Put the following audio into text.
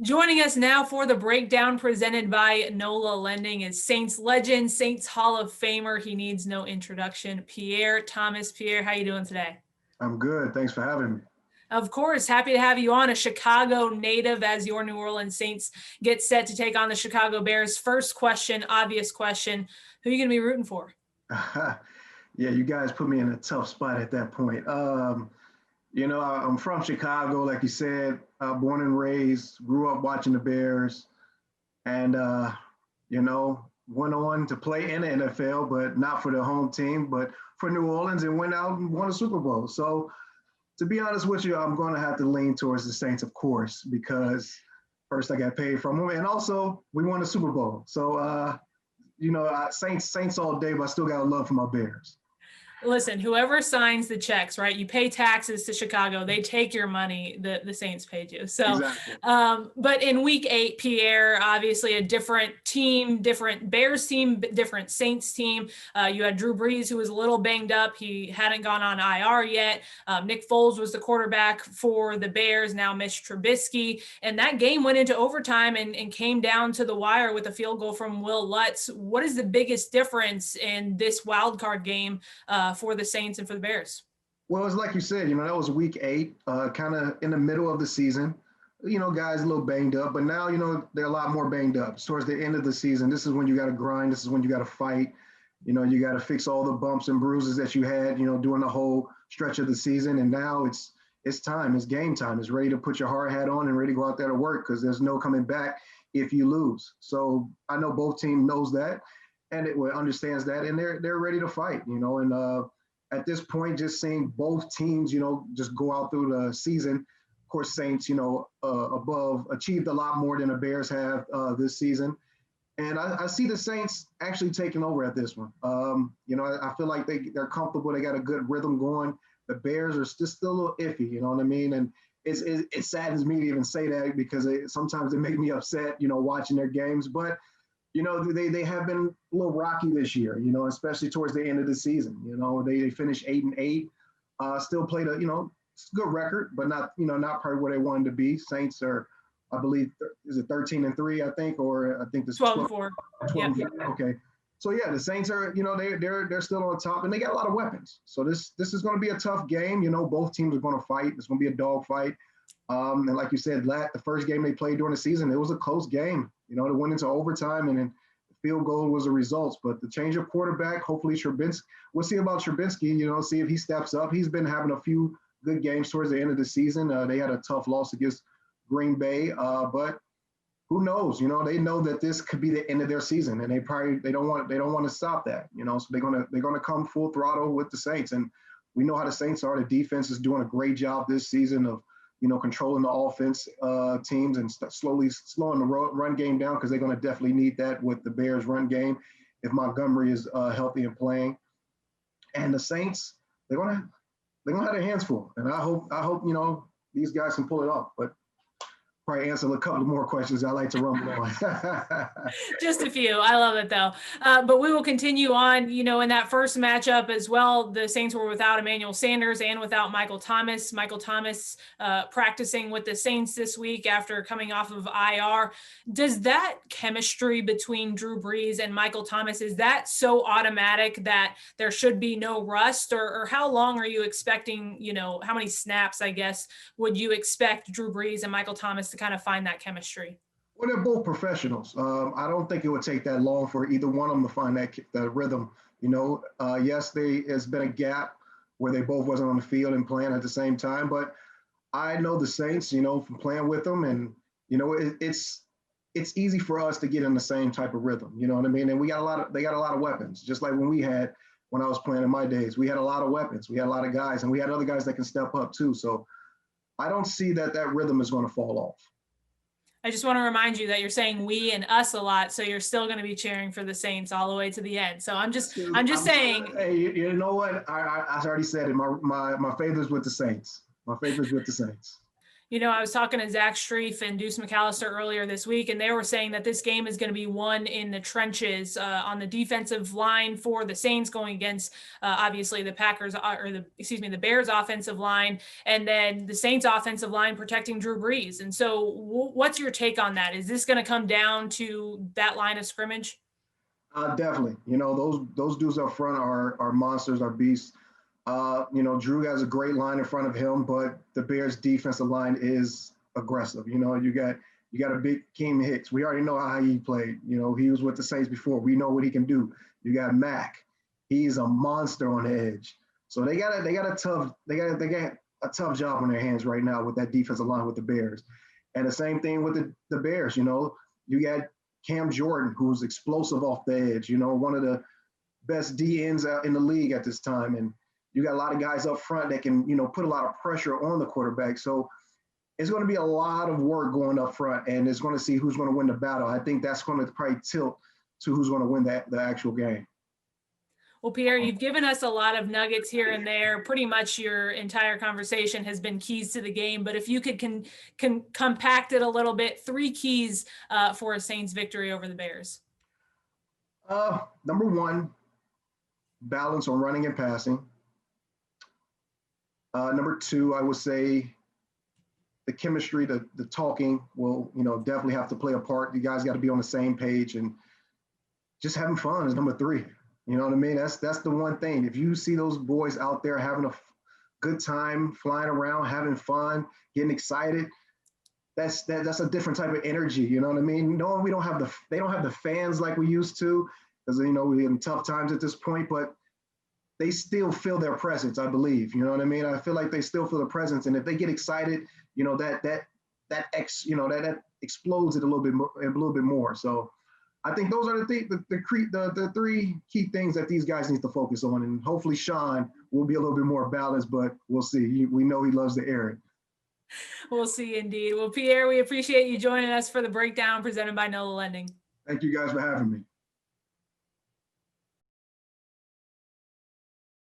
Joining us now for the breakdown presented by NOLA Lending is Saints legend, Saints Hall of Famer. He needs no introduction, Pierre Thomas. Pierre, how you doing today? I'm good. Thanks for having me. Of course, happy to have you on. A Chicago native as your New Orleans Saints get set to take on the Chicago Bears. First question, obvious question. Who are you going to be rooting for? Yeah, you guys put me in a tough spot at that point. I'm from Chicago, like you said, born and raised, grew up watching the Bears, and, went on to play in the NFL, but not for the home team, but for New Orleans, and went out and won a Super Bowl. So to be honest with you, I'm going to have to lean towards the Saints, of course, because first I got paid from them, and also we won a Super Bowl. So, Saints all day, but I still got a love for my Bears. Listen, whoever signs the checks, right? You pay taxes to Chicago. They take your money. The Saints paid you. So, exactly. But in week 8, Pierre, obviously a different team, different Bears team, different Saints team. You had Drew Brees, who was a little banged up. He hadn't gone on IR yet. Nick Foles was the quarterback for the Bears, now Mitch Trubisky. And that game went into overtime and came down to the wire with a field goal from Will Lutz. What is the biggest difference in this wild card game for the Saints and for the Bears? Well, it's like you said, that was week 8, kind of in the middle of the season. Guys a little banged up, but now, they're a lot more banged up. Towards the end of the season, this is when you got to grind. This is when you got to fight. You got to fix all the bumps and bruises that you had, during the whole stretch of the season. And now it's time. It's game time. It's ready to put your hard hat on and ready to go out there to work because there's no coming back if you lose. So I know both teams knows that. And it understands that, and they're ready to fight, And at this point, just seeing both teams, just go out through the season. Of course, Saints, above achieved a lot more than the Bears have this season, and I see the Saints actually taking over at this one. I feel like they're comfortable. They got a good rhythm going. The Bears are still a little iffy, you know what I mean? And it saddens me to even say that because sometimes they make me upset, watching their games, but. They have been a little rocky this year, especially towards the end of the season. They finished 8-8, still played a, good record, but not probably where they wanted to be. Saints are, I believe, is it 13-3, I think, or I think this 12-4. 12. Yeah. Okay. So yeah, the Saints are, they're still on top and they got a lot of weapons. So this is going to be a tough game. Both teams are going to fight. It's going to be a dog fight. And like you said, the first game they played during the season, it was a close game. It went into overtime, and then the field goal was the results. But the change of quarterback, hopefully Trubinsky, we'll see about Trubinsky, see if he steps up. He's been having a few good games towards the end of the season. They had a tough loss against Green Bay, but who knows? They know that this could be the end of their season, and they don't want to stop that. So they're gonna come full throttle with the Saints, and we know how the Saints are. The defense is doing a great job this season of controlling the offense teams and slowing the run game down because they're going to definitely need that with the Bears run game if Montgomery is healthy and playing. And the Saints, they're going to have their hands full. And I hope these guys can pull it off. But probably answer a couple more questions. I like to rumble on. Just a few. I love it though. But we will continue on, in that first matchup as well. The Saints were without Emmanuel Sanders and without Michael Thomas. Michael Thomas practicing with the Saints this week after coming off of IR. Does that chemistry between Drew Brees and Michael Thomas, is that so automatic that there should be no rust? Or how long are you expecting, how many snaps, I guess, would you expect Drew Brees and Michael Thomas to kind of find that chemistry? Well, they're both professionals. I don't think it would take that long for either one of them to find that rhythm. Yes, there's been a gap where they both wasn't on the field and playing at the same time, but I know the Saints, from playing with them, and it's easy for us to get in the same type of rhythm. You know what I mean? And they got a lot of weapons, just like when I was playing in my days. We had a lot of weapons. We had a lot of guys, and we had other guys that can step up too. So I don't see that rhythm is going to fall off. I just want to remind you that you're saying we and us a lot, so you're still going to be cheering for the Saints all the way to the end. So I'm just saying. Hey, you know what? I already said it. My favorite's with the Saints. My favorite's with the Saints. You know, I was talking to Zach Strief and Deuce McAllister earlier this week, and they were saying that this game is going to be won in the trenches on the defensive line for the Saints, going against obviously the Packers the Bears offensive line, and then the Saints offensive line protecting Drew Brees. And so, what's your take on that? Is this going to come down to that line of scrimmage? Definitely. You know, those dudes up front are monsters, are beasts. You know, Drew has a great line in front of him, but the Bears defensive line is aggressive. You know, you got a big Keem Hicks. We already know how he played. You know, he was with the Saints before. We know what he can do. You got Mack. He's a monster on the edge. So they got a tough job on their hands right now with that defensive line with the Bears. And the same thing with the Bears. You know, you got Cam Jordan, who's explosive off the edge. You know, one of the best DNs out in the league at this time. And you got a lot of guys up front that can, you know, put a lot of pressure on the quarterback. So it's going to be a lot of work going up front, and it's going to see who's going to win the battle. I think that's going to probably tilt to who's going to win the actual game. Well, Pierre, you've given us a lot of nuggets here and there. Pretty much your entire conversation has been keys to the game. But if you could can compact it a little bit, 3 keys for a Saints victory over the Bears. Number 1, balance on running and passing. Number 2, I would say the chemistry, the talking will, you know, definitely have to play a part. You guys got to be on the same page, and just having fun is number 3. You know what I mean? That's the one thing. If you see those boys out there having a good time, flying around, having fun, getting excited, that's a different type of energy. You know what I mean? Knowing they don't have the fans like we used to, because, you know, we're in tough times at this point, but they still feel their presence, I believe. You know what I mean? I feel like they still feel the presence, and if they get excited, you know, that explodes it a little bit more. So I think those are the 3 key things that these guys need to focus on, and hopefully Sean will be a little bit more balanced, but we'll see. We know he loves to air it. We'll see, indeed. Well, Pierre, we appreciate you joining us for the breakdown presented by NOLA Lending. Thank you guys for having me.